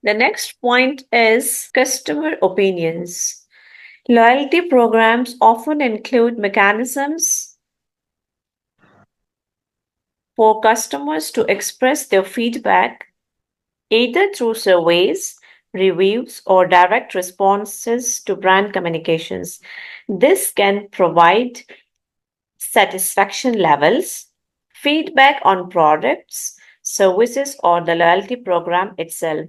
The next point is customer opinions. Loyalty programs often include mechanisms for customers to express their feedback either through surveys, reviews, or direct responses to brand communications. This can provide satisfaction levels, feedback on products, services, or the loyalty program itself,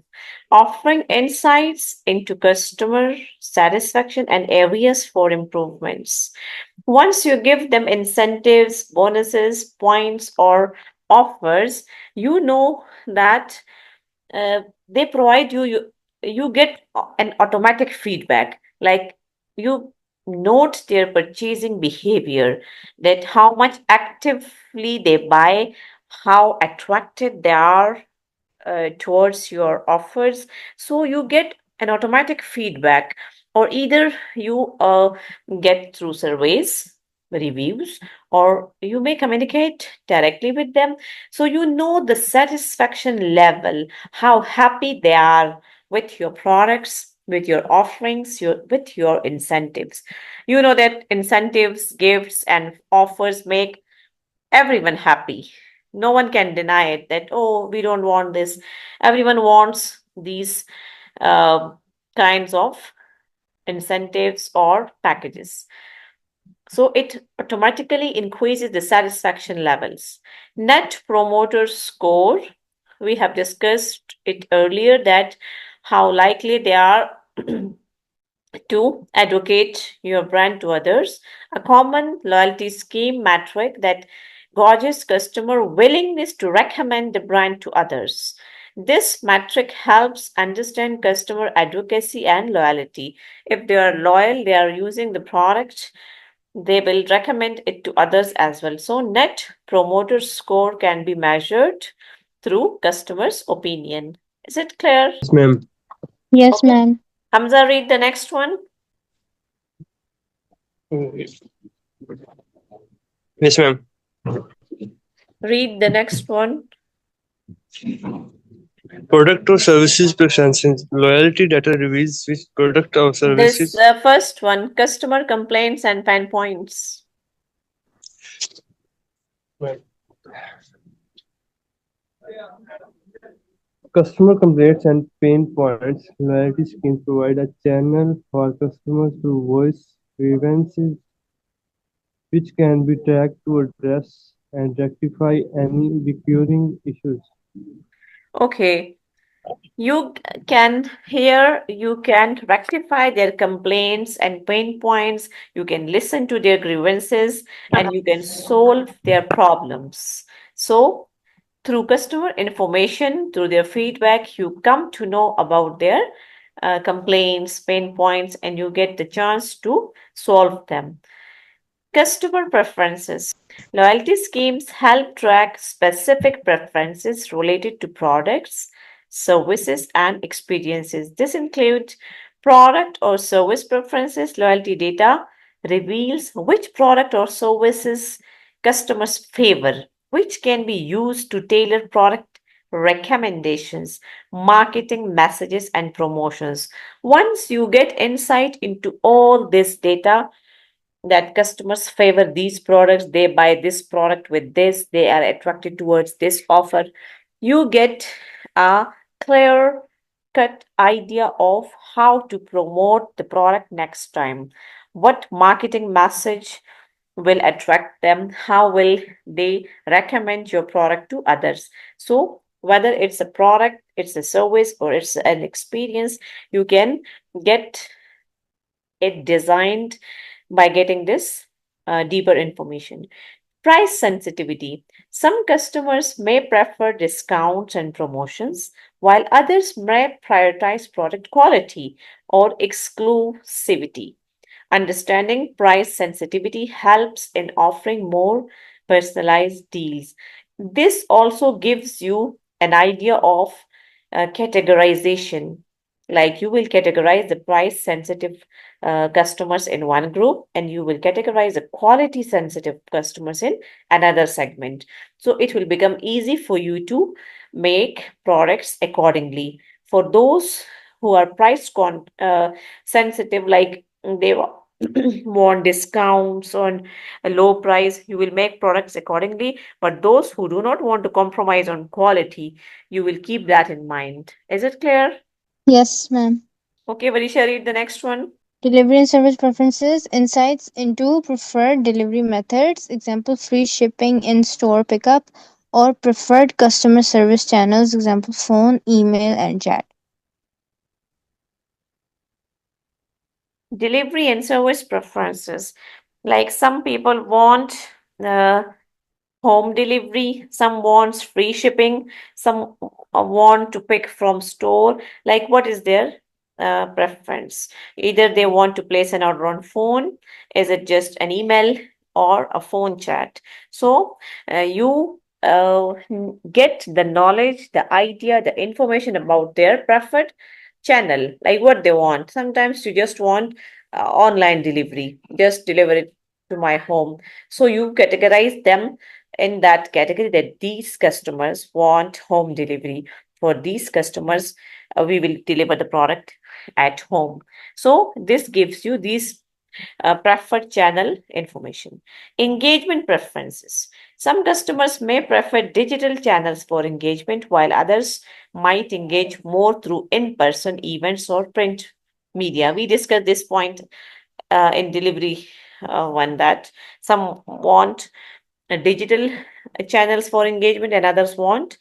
offering insights into customer satisfaction and areas for improvements. Once you give them incentives, bonuses, points, or offers, you know that they provide you get an automatic feedback, like you note their purchasing behavior, that how much actively they buy, how attracted they are towards your offers. So you get an automatic feedback, or either you get through surveys, reviews, or you may communicate directly with them. So you know the satisfaction level, how happy they are with your products, with your offerings, with your incentives. You know that incentives, gifts, and offers make everyone happy. No one can deny it that, oh, we don't want this. Everyone wants these uh, kinds of incentives or packages. So it automatically increases the satisfaction levels. Net promoter score, we have discussed it earlier, that how likely they are to advocate your brand to others. A common loyalty scheme metric that gauges customer willingness to recommend the brand to others. This metric helps understand customer advocacy and loyalty. If they are loyal, they are using the product, they will recommend it to others as well. So, net promoter score can be measured through customers' opinion. Is it clear? Yes, ma'am. Yes, Okay. ma'am. Hamza, read the next one. Yes, ma'am. Read the next one. Product or services preferences. Loyalty data reveals which product or This services. first one, customer complaints and pain points. Customer complaints and pain points. Loyalty schemes provide a channel for customers to voice grievances, which can be tracked to address and rectify any recurring issues. Okay, you can here, you can rectify their complaints and pain points. You can listen to their grievances and you can solve their problems. So, through customer information, through their feedback, you come to know about their complaints, pain points, and you get the chance to solve them. Customer preferences. Loyalty schemes help track specific preferences related to products, services, and experiences. This includes product or service preferences. Loyalty data reveals which product or services customers favor, which can be used to tailor product recommendations, marketing messages, and promotions. Once you get insight into all this data, that customers favor these products, they buy this product with this, they are attracted towards this offer, you get a clear cut idea of how to promote the product next time, what marketing message will attract them, how will they recommend your product to others. So whether it's a product, it's a service, or it's an experience, you can get it designed by getting this deeper information. Price sensitivity. Some customers may prefer discounts and promotions, while others may prioritize product quality or exclusivity. Understanding price sensitivity helps in offering more personalized deals. This also gives you an idea of categorization. Like you will categorize the price sensitive customers in one group, and you will categorize the quality sensitive customers in another segment. So it will become easy for you to make products accordingly For those who are sensitive, like they want discounts on a low price, you will make products accordingly. But those who do not want to compromise on quality, you will keep that in mind. Is it clear? Yes, ma'am. Okay, Varisha, read the next one. Delivery and service preferences, insights into preferred delivery methods, example free shipping, in store pickup, or preferred customer service channels, example phone, email, and chat. Delivery and service preferences. Like some people want uh, home delivery, some wants free shipping, some want to pick from store. Like what is their preference? Either they want to place an order on phone, is it just an email or a phone chat? So you get the knowledge, the idea, the information about their preferred channel, like what they want. Sometimes you just want online delivery, just deliver it to my home. So you categorize them in that category, that these customers want home delivery. For these customers, we will deliver the product at home. So this gives you these preferred channel information. Engagement preferences. Some customers may prefer digital channels for engagement, while others might engage more through in-person events or print media. We discussed this point in delivery one, that some want digital channels for engagement and others want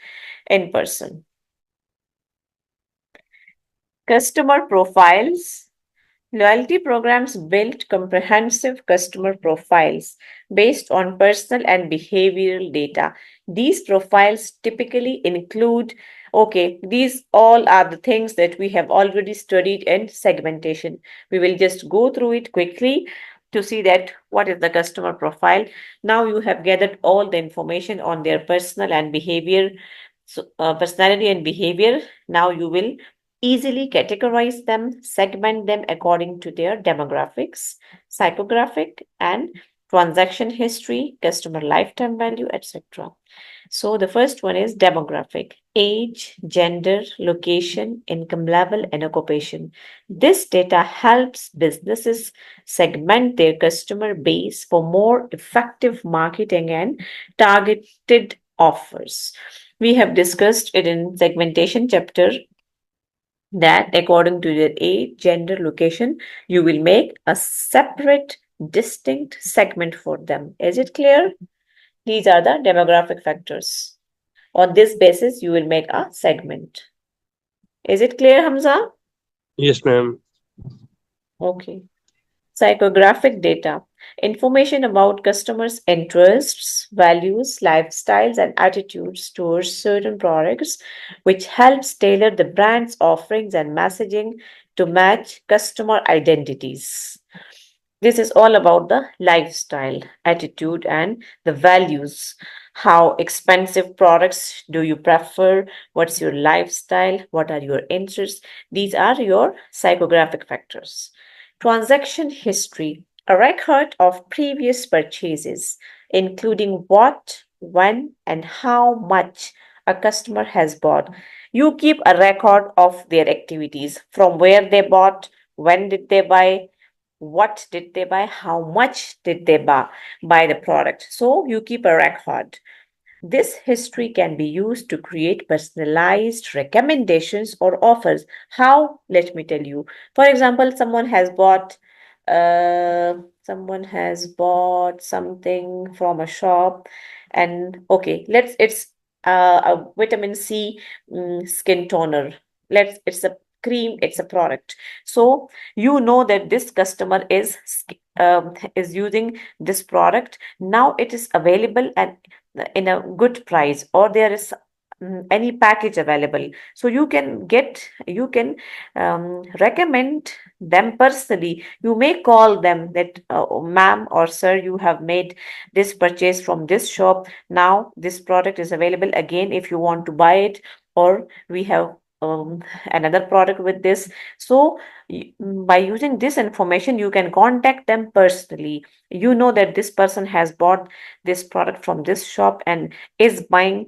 in person. Customer profiles. Loyalty programs build comprehensive customer profiles based on personal and behavioral data. These profiles typically include, okay, these all are the things that we have already studied in segmentation. We will just go through it quickly to see that what is the customer profile. Now you have gathered all the information on their personal and behavior, personality and behavior. Now you will easily categorize them, segment them according to their demographics, psychographic, and transaction history, customer lifetime value, etc. So the first one is demographic: age, gender, location, income level, and occupation. This data helps businesses segment their customer base for more effective marketing and targeted offers. We have discussed it in segmentation chapter, that according to their age, gender, location, you will make a separate, distinct segment for them. Is it clear? These are the demographic factors. On this basis, you will make a segment. Is it clear, Hamza? Yes, ma'am. Okay. Psychographic data. Information about customers' interests, values, lifestyles, and attitudes towards certain products, which helps tailor the brand's offerings and messaging to match customer identities. This is all about the lifestyle, attitude, and the values. How expensive products do you prefer? What's your lifestyle? What are your interests? These are your psychographic factors. Transaction history, a record of previous purchases, including what, when, and how much a customer has bought. You keep a record of their activities, from where they bought, when did they buy, what did they buy, how much did they buy the product. So you keep a record. This history can be used to create personalized recommendations or offers. How? Let me tell you. For example, someone has bought something from a shop, and okay, it's a vitamin C skin toner. It's a cream, it's a product. So you know that this customer is using this product. Now it is available and in a good price, or there is any package available, so you can recommend them personally. You may call them that, ma'am or sir, you have made this purchase from this shop. Now this product is available again if you want to buy it, or we have another product with this. So by using this information, you can contact them personally. You know that this person has bought this product from this shop and is buying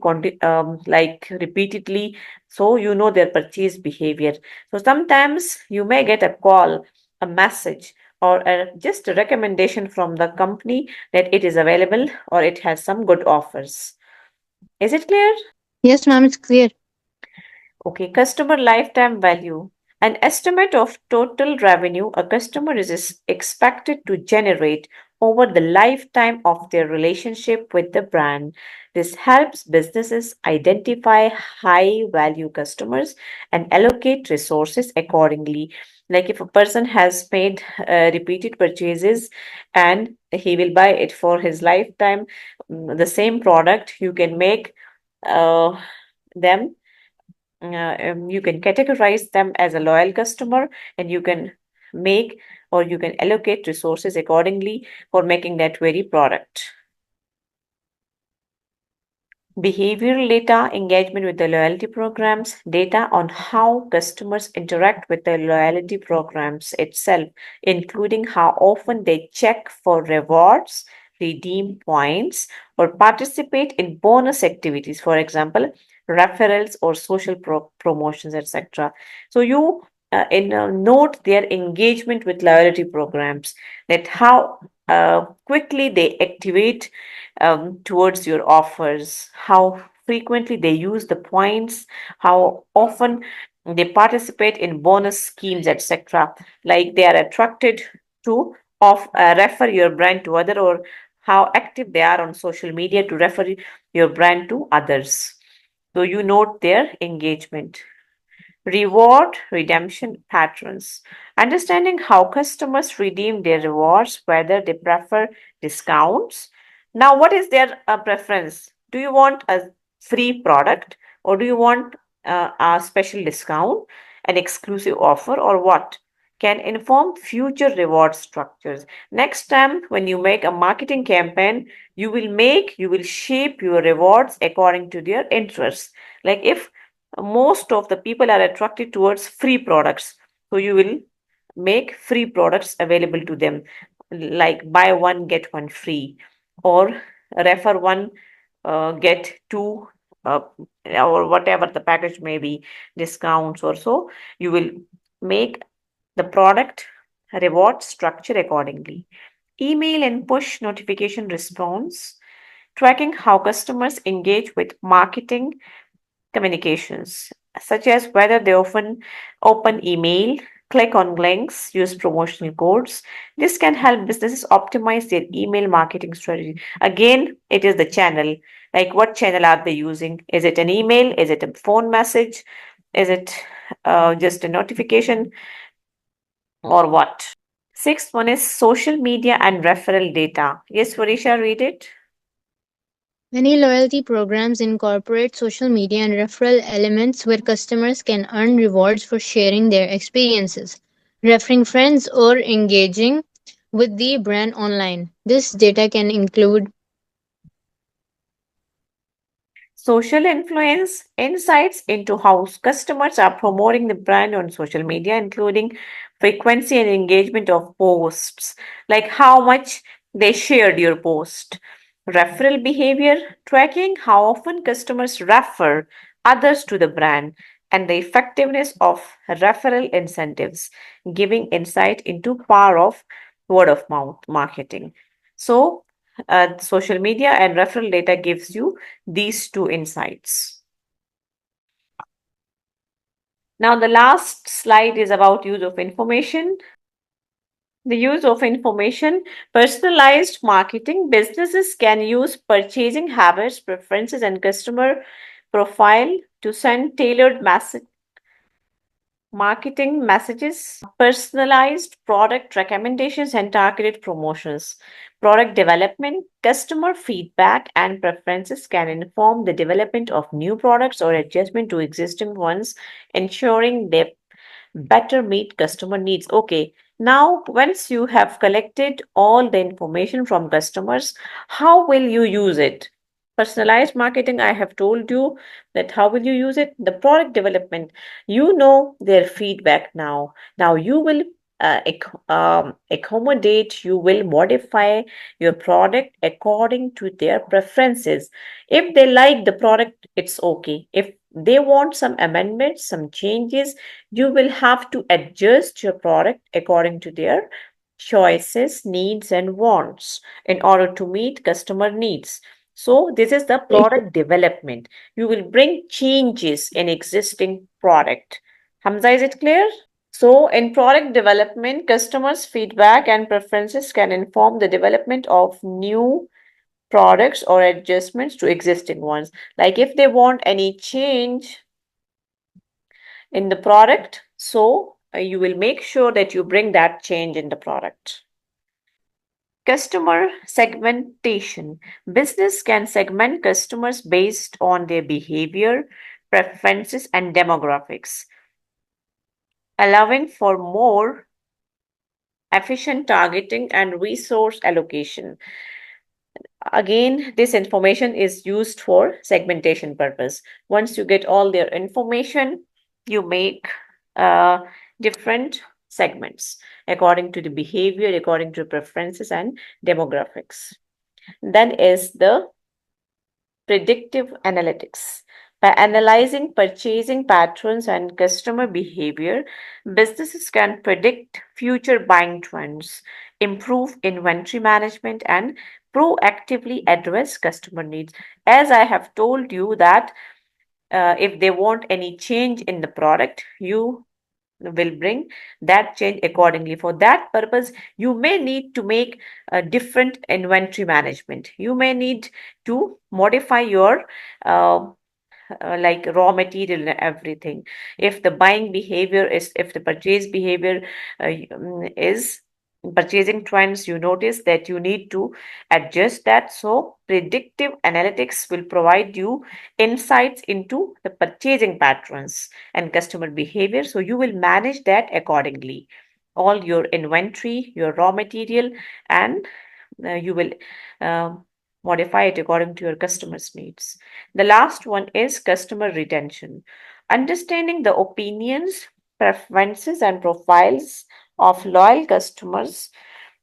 like repeatedly. So you know their purchase behavior. So sometimes you may get a call, a message, or just a recommendation from the company that it is available or it has some good offers. Is it clear? Yes, ma'am, it's clear. Okay, customer lifetime value. An estimate of total revenue a customer is expected to generate over the lifetime of their relationship with the brand. This helps businesses identify high value customers and allocate resources accordingly. Like if a person has made repeated purchases and he will buy it for his lifetime, the same product, you can make them you can categorize them as a loyal customer, and you can make or you can allocate resources accordingly for making that very product. Behavioral data, engagement with the loyalty programs, data on how customers interact with the loyalty programs itself, including how often they check for rewards, redeem points, or participate in bonus activities, for example, referrals or social promotions, etc. So you note their engagement with loyalty programs, that how quickly they activate towards your offers, how frequently they use the points, how often they participate in bonus schemes, etc. Like they are attracted to refer your brand to other, or how active they are on social media to refer your brand to others. So you note their engagement. Reward redemption patterns. Understanding how customers redeem their rewards, whether they prefer discounts. Now, what is their preference? Do you want a free product, or do you want a special discount, an exclusive offer, or what? Can inform future reward structures. Next time, when you make a marketing campaign, you will shape your rewards according to their interests. Like if most of the people are attracted towards free products, so you will make free products available to them, like buy one get one free, or refer one get two, or whatever the package may be, discounts or so. You will make the product reward structure accordingly. Email and push notification response, tracking how customers engage with marketing communications, such as whether they often open email, click on links, use promotional codes. This can help businesses optimize their email marketing strategy. Again, it is the channel. Like what channel are they using? Is it an email? Is it a phone message? Is it just a notification, or what? Sixth one is social media and referral data. Yes, Varisha, read it. Many loyalty programs incorporate social media and referral elements where customers can earn rewards for sharing their experiences, referring friends, or engaging with the brand online. This data can include Social influence, insights into how customers are promoting the brand on social media, including frequency and engagement of posts, like how much they shared your post. Referral behavior, tracking how often customers refer others to the brand, and the effectiveness of referral incentives, giving insight into power of word of mouth marketing. So, social media and referral data gives you these two insights. Now, the last slide is about use of information. The use of information, personalized marketing. Businesses can use purchasing habits, preferences, and customer profile to send tailored marketing messages, personalized product recommendations, and targeted promotions. Product development, customer feedback, and preferences can inform the development of new products or adjustment to existing ones, ensuring they better meet customer needs. Okay, now once you have collected all the information from customers, how will you use it? Personalized marketing, I have told you that how will you use it? The product development, you know their feedback now. Now you will accommodate, you will modify your product according to their preferences. If they like the product, it's okay. If they want some amendments, some changes, you will have to adjust your product according to their choices, needs, and wants in order to meet customer needs. So, this is the product development. You will bring changes in existing product. Hamza, is it clear? So, in product development, customers' feedback and preferences can inform the development of new products or adjustments to existing ones. Like if they want any change in the product, so you will make sure that you bring that change in the product. Customer segmentation. Business can segment customers based on their behavior, preferences, and demographics, allowing for more efficient targeting and resource allocation. Again, this information is used for segmentation purpose. Once you get all their information, you make uh, different segments according to the behavior, according to preferences and demographics. Then is the predictive analytics. By analyzing purchasing patterns and customer behavior, businesses can predict future buying trends, improve inventory management, and proactively address customer needs. As I have told you that if they want any change in the product, you will bring that change accordingly. For that purpose, you may need to make a different inventory management. You may need to modify your like raw material and everything. If the buying behavior is, if the purchase behavior is purchasing trends, you notice that you need to adjust that. So predictive analytics will provide you insights into the purchasing patterns and customer behavior, so you will manage that accordingly, all your inventory, your raw material, and you will uh, modify it according to your customers' needs. The last one is customer retention. Understanding the opinions, preferences, and profiles of loyal customers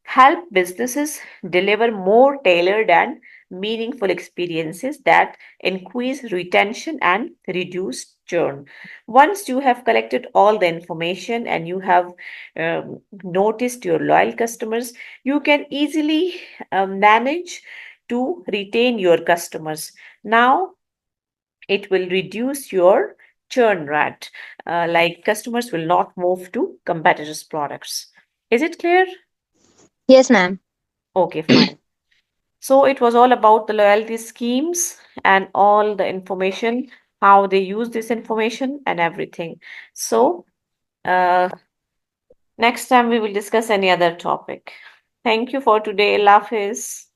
help businesses deliver more tailored and meaningful experiences that increase retention and reduce churn. Once you have collected all the information and you have noticed your loyal customers, you can easily manage to retain your customers. Now, it will reduce your churn rate. Like customers will not move to competitors' products. Is it clear? Yes, ma'am. Okay, fine. So it was all about the loyalty schemes and all the information, how they use this information and everything. So uh, next time we will discuss any other topic. Thank you for today. Allah Hafiz.